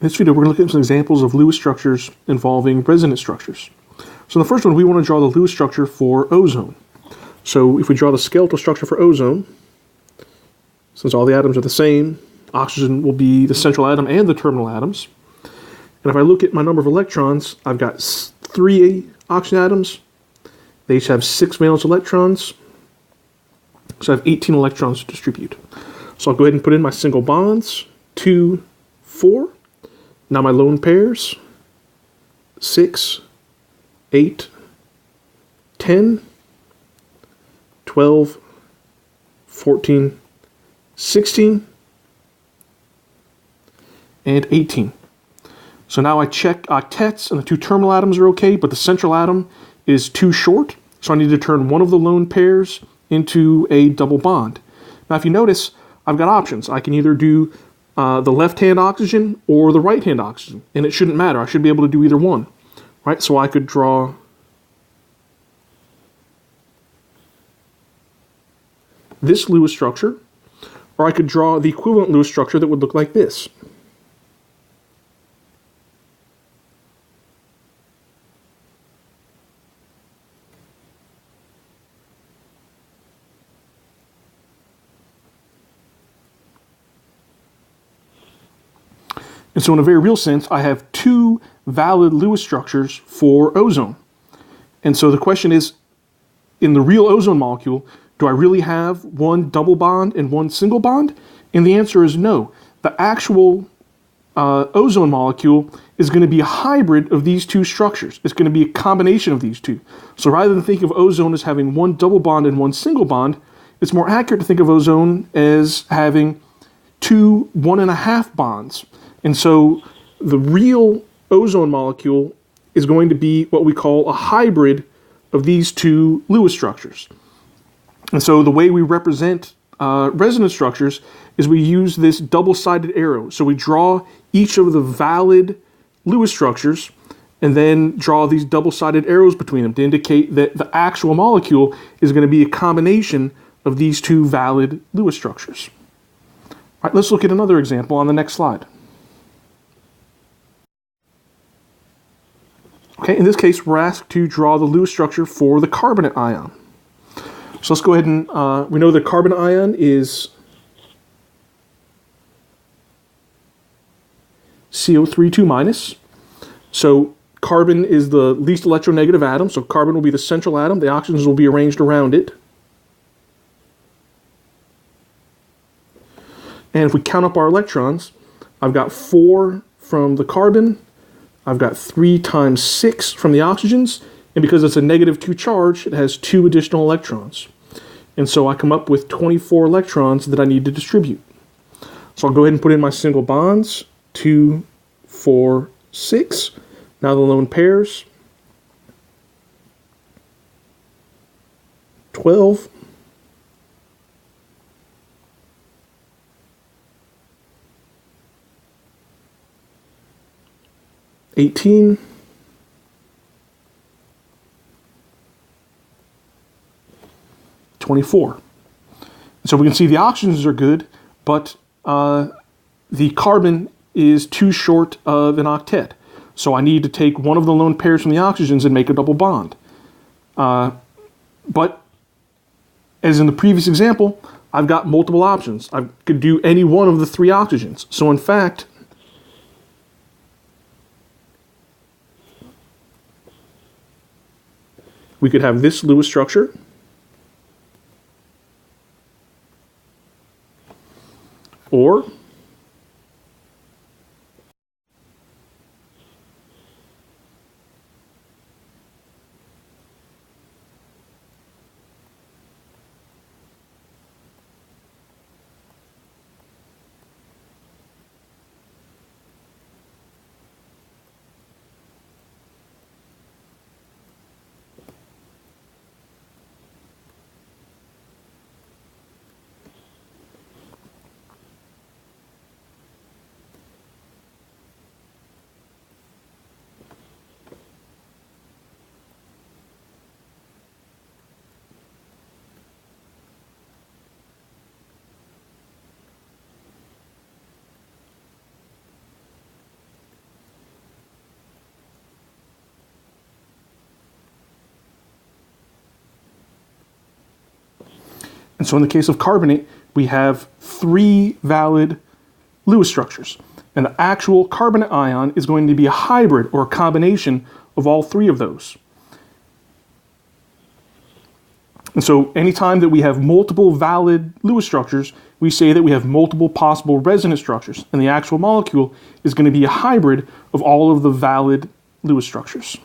In this video, we're going to look at some examples of Lewis structures involving resonance structures. So in the first one, we want to draw the Lewis structure for ozone. So if we draw the skeletal structure for ozone, since all the atoms are the same, oxygen will be the central atom and the terminal atoms. And if I look at my number of electrons, I've got 3 oxygen atoms. They each have 6 valence electrons. So I have 18 electrons to distribute. So I'll go ahead and put in my single bonds, 2, 4. Now my lone pairs, 6, 8, 10, 12, 14, 16, and 18. So now I check octets, and the 2 terminal atoms are okay, but the central atom is too short, so I need to turn one of the lone pairs into a double bond. Now if you notice, I've got options. I can either do the left-hand oxygen or the right-hand oxygen, and it shouldn't matter. I should be able to do either one, right? So I could draw this Lewis structure, or I could draw the equivalent Lewis structure that would look like this. And so in a very real sense, I have 2 valid Lewis structures for ozone. And so the question is, in the real ozone molecule, do I really have one double bond and one single bond? And the answer is no. The actual ozone molecule is going to be a hybrid of these 2 structures. It's going to be a combination of these 2. So rather than think of ozone as having one double bond and one single bond, it's more accurate to think of ozone as having 2 1.5 bonds. And so the real ozone molecule is going to be what we call a hybrid of these 2 Lewis structures. And so the way we represent resonance structures is we use this double-sided arrow. So we draw each of the valid Lewis structures and then draw these double-sided arrows between them to indicate that the actual molecule is going to be a combination of these 2 valid Lewis structures. All right, let's look at another example on the next slide. Okay, in this case, we're asked to draw the Lewis structure for the carbonate ion. So let's go ahead and, we know the carbon ion is CO3 2-. So carbon is the least electronegative atom, so carbon will be the central atom. The oxygens will be arranged around it. And if we count up our electrons, I've got 4 from the carbon, I've got 3 times 6 from the oxygens, and because it's a -2 charge, it has 2 additional electrons. And so I come up with 24 electrons that I need to distribute. So I'll go ahead and put in my single bonds, 2, 4, 6. Now the lone pairs, 12, 18, 24. So we can see the oxygens are good, but the carbon is too short of an octet. So I need to take one of the lone pairs from the oxygens and make a double bond. But as in the previous example, I've got multiple options. I could do any one of the 3 oxygens. So in fact, we could have this Lewis structure, or And so in the case of carbonate, we have 3 valid Lewis structures. And the actual carbonate ion is going to be a hybrid or a combination of all 3 of those. And so anytime that we have multiple valid Lewis structures, we say that we have multiple possible resonance structures. And the actual molecule is going to be a hybrid of all of the valid Lewis structures.